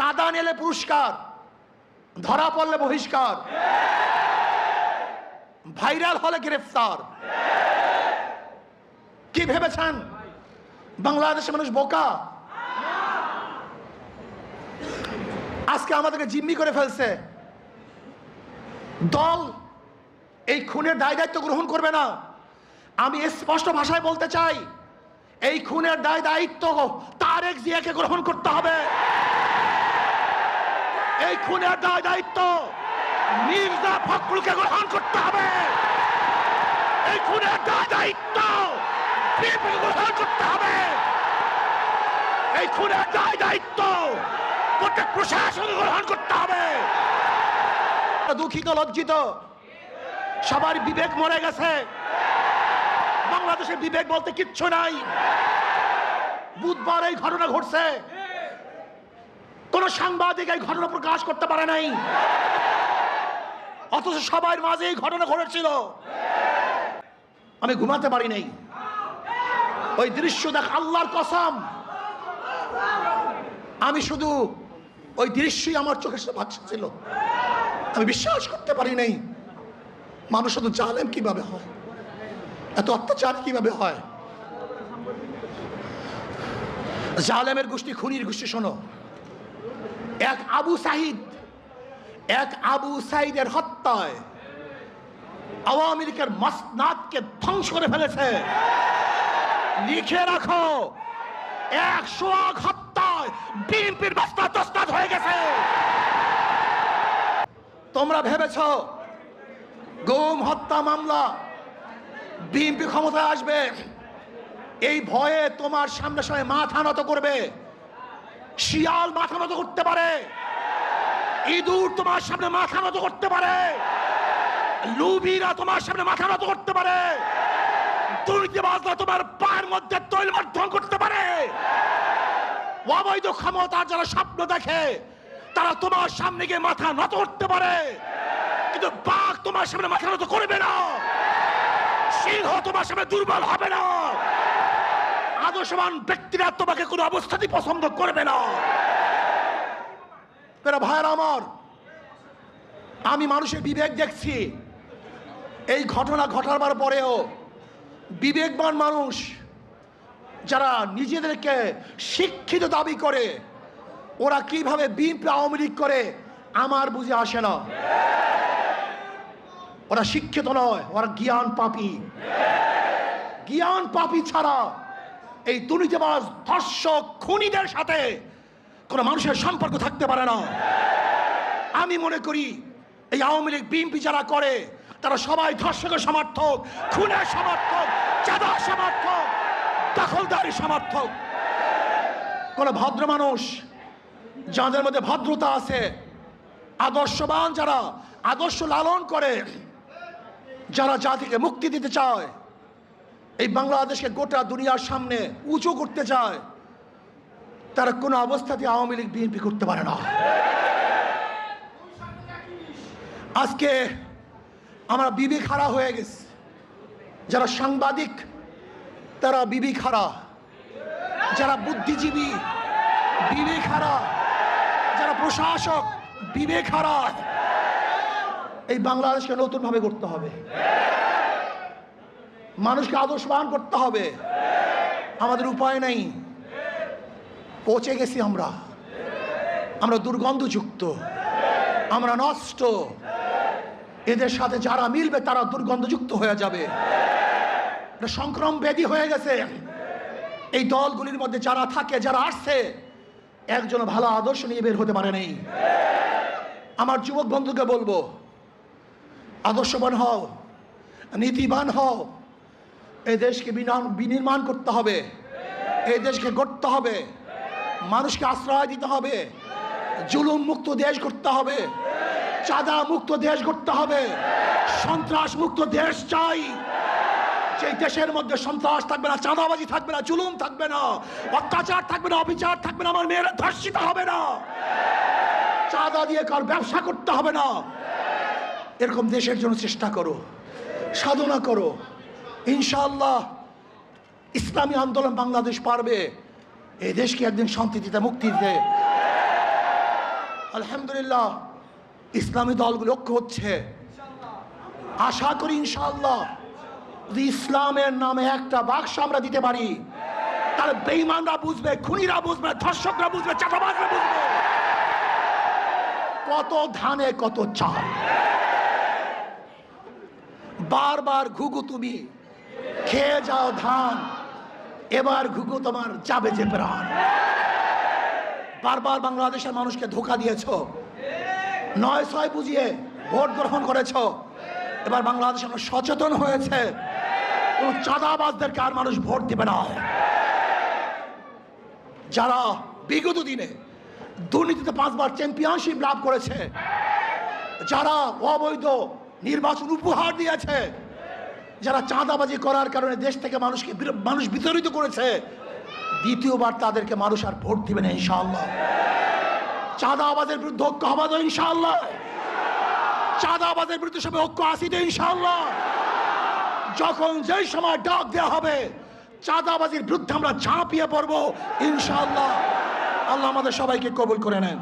চাঁদা নিলে পুরস্কার, ধরা পড়লে বহিষ্কার, ভাইরাল হলে গ্রেফতার। কি ভেবেছেন বাংলাদেশের মানুষ বোকা? আজকে আমাদেরকে জিম্মি করে ফেলছে। দল এই খুনের দায় দায়িত্ব গ্রহণ করবে না। আমি স্পষ্ট ভাষায় বলতে চাই, এই খুনের দায় দায়িত্ব তারেক জিয়াকে গ্রহণ করতে হবে। এই খুনের দায় দায়িত্ব মির্জা ফখরুলকে গ্রহণ করতে হবে। এই খুনের দায় দায়িত্ব বিএনপিকে গ্রহণ করতে হবে। এই খুনের দায় দায়িত্ব প্রত্যেক প্রশাসনকে গ্রহণ করতে হবে। দুঃখিত, লজ্জিত, সবার বিবেক মরে গেছে। বাংলাদেশের বিবেক বলতে কিচ্ছু নাই। বুধবার এই ঘটনা ঘটছে, কোন সাংবাদিক এই ঘটনা প্রকাশ করতে পারে নাই, অথচ সবার মাঝে এই ঘটনা ঘটেছিল। আমি ঘুমাতে পারি নাই। ওই দৃশ্য দেখ, আল্লাহর কসম, আমি শুধু ওই দৃশ্যই আমার চোখের সামনে ভাসছিল। আমি বিশ্বাস করতে পারি নাই মানুষ শুধু জালেম কিভাবে হয়, এত অত্যাচার কিভাবে হয়। জালেমের গোষ্ঠী, খুনির গোষ্ঠী। শোনো, এক আবু সাইদের হত্যায় আওয়ামী লীগের মাসনাদকে ধ্বংস করে ফেলেছে। লিখে রাখো, 100 হত্যায় বিএনপির মাসনাদ তসনাদ হয়ে গেছে। তোমরা ভেবেছ গুম হত্যা মামলা বিএনপি ক্ষমতায় আসবে, এই ভয়ে তোমার সামনে সামনে মাথা নত করবে। শিয়াল মাথা নত করতে পারে, ইঁদুর তোমার সামনে মাথা নত করতে পারে, লুভিরা তোমার সামনে মাথা নত করতে পারে, দুর্নীতিবাজরা তোমার পায়ের মধ্যে তৈল মাধ্যম করতে পারে। অবৈধ ক্ষমতা যারা স্বপ্ন দেখে তারা তোমার সামনে গিয়ে মাথা নত করতে পারে, কিন্তু বাঘ তোমার সামনে মাথা নত করবে না। সিংহ তোমার সামনে দুর্বল হবে না। আদর্শবান ব্যক্তিরা তোমাকে কোনো অবস্থাতেই পছন্দ করবে না। ভাইয়েরা আমার, আমি মানুষের বিবেক দেখছি। এই ঘটনা ঘটাবার পরেও বিবেকবান মানুষ যারা নিজেদেরকে শিক্ষিত দাবি করে, ওরা কিভাবে বিএনপি আওয়ামী লীগ করে আমার বুঝে আসে না। ওরা শিক্ষিত নয়, ওরা জ্ঞান পাপী। জ্ঞান পাপী ছাড়া এই দুর্নীতিবাজ, ধর্ষক, খুনিদের সাথে কোনো মানুষের সম্পর্ক থাকতে পারে না। আমি মনে করি এই আওয়ামী লীগ বিএনপি যারা করে তারা সবাই ধর্ষকের সমর্থক, খুনের সমর্থক, চাঁদার সমর্থক, দখলদারি সমর্থক। কোন ভদ্র মানুষ যাদের মধ্যে ভদ্রতা আছে, আদর্শবান যারা আদর্শ লালন করে, যারা জাতিকে মুক্তি দিতে চায়, এই বাংলাদেশকে গোটা দুনিয়ার সামনে উঁচু করতে চায়, তারা কোনো অবস্থাতে আওয়ামী লীগ বিএনপি করতে পারে না। আজকে আমরা বিবেক হারা হয়ে গেছি। যারা সাংবাদিক তারা বিবেক হারা, যারা বুদ্ধিজীবী বিবেক হারা, যারা প্রশাসক বিবেক হারা। এই বাংলাদেশকে নতুন ভাবে করতে হবে, মানুষকে আদর্শবান করতে হবে। আমাদের উপায় নেই, পচে গেছি আমরা দুর্গন্ধযুক্ত, আমরা নষ্ট। এদের সাথে যারা মিলবে তারা দুর্গন্ধযুক্ত হয়ে যাবে। এটা সংক্রম ব্যাধি হয়ে গেছে। এই দলগুলির মধ্যে যারা থাকে, যারা আসছে, একজন ভালো আদর্শ নিয়ে বের হতে পারে নাই। আমার যুবক বন্ধুকে বলবো, আদর্শবান হও, নীতিবান হও। এই দেশকে বিনির্মাণ করতে হবে, এই দেশকে গড়তে হবে, মানুষকে আশ্রয় দিতে হবে, জুলুম মুক্ত দেশ করতে হবে, চাঁদা মুক্ত দেশ করতে হবে, সন্ত্রাস মুক্ত দেশ চাই। যে দেশের মধ্যে সন্ত্রাস থাকবে না, চাঁদাবাজি থাকবে না, জুলুম থাকবে না, অত্যাচার থাকবে না, অবিচার থাকবে না, আমার মেয়েরা ধর্ষিত হবে না, চাঁদা দিয়ে কার ব্যবসা করতে হবে না। এরকম দেশের জন্য চেষ্টা করো, সাধনা করো। ইনশাআল্লাহ ইসলামী আন্দোলন বাংলাদেশ পারবে এই দেশকে একদিন শান্তি দিতে, মুক্তি দিতে। আলহামদুলিল্লাহ ইসলামী দলগুলো ঐক্য হচ্ছে। আশা করি ইনশাআল্লাহ যদি ইসলামের নামে একটা বাক্স আমরা দিতে পারি, তাহলে বেঈমানরা বুঝবে, খুনিরা বুঝবে, ধর্ষকরা বুঝবে, চাঁদাবাজরা বুঝবে কত ধানে কত চাল। বারবার ঘুঘু তুমি খেয়ে যাও ধান, এবার ঘুঘু তোমার যাবে যে প্রাণ। বারবার বাংলাদেশের মানুষকে ধোঁকা দিয়েছ, ৯-৬ বুঝিয়ে ভোট গ্রহণ করেছ। এবার বাংলাদেশ মানুষ সচেতন হয়েছে, কোন চাঁদাবাজদেরকে আর মানুষ ভোট দিবে না। যারা বিগত দিনে দুর্নীতিতে 5 বার চ্যাম্পিয়নশিপ লাভ করেছে, যারা অবৈধ নির্বাচন উপহার দিয়েছে, যারা চাঁদাবাজি করার কারণে দেশ থেকে মানুষ বিতাড়িত করেছে, দ্বিতীয়বার তাদেরকে মানুষ আর ভোট দিবে না ইনশাআল্লাহ। চাঁদাবাজের বিরুদ্ধে ঐক্য হবে তো ইনশাআল্লাহ। চাঁদাবাজের বিরুদ্ধে সবাই ঐক্য আসিতে ইনশাআল্লাহ। যখন যেই সময় ডাক দেওয়া হবে চাঁদাবাজির বিরুদ্ধে আমরা ঝাঁপিয়ে পড়বো ইনশাআল্লাহ। আল্লাহ আমাদের সবাইকে কবুল করে নেন।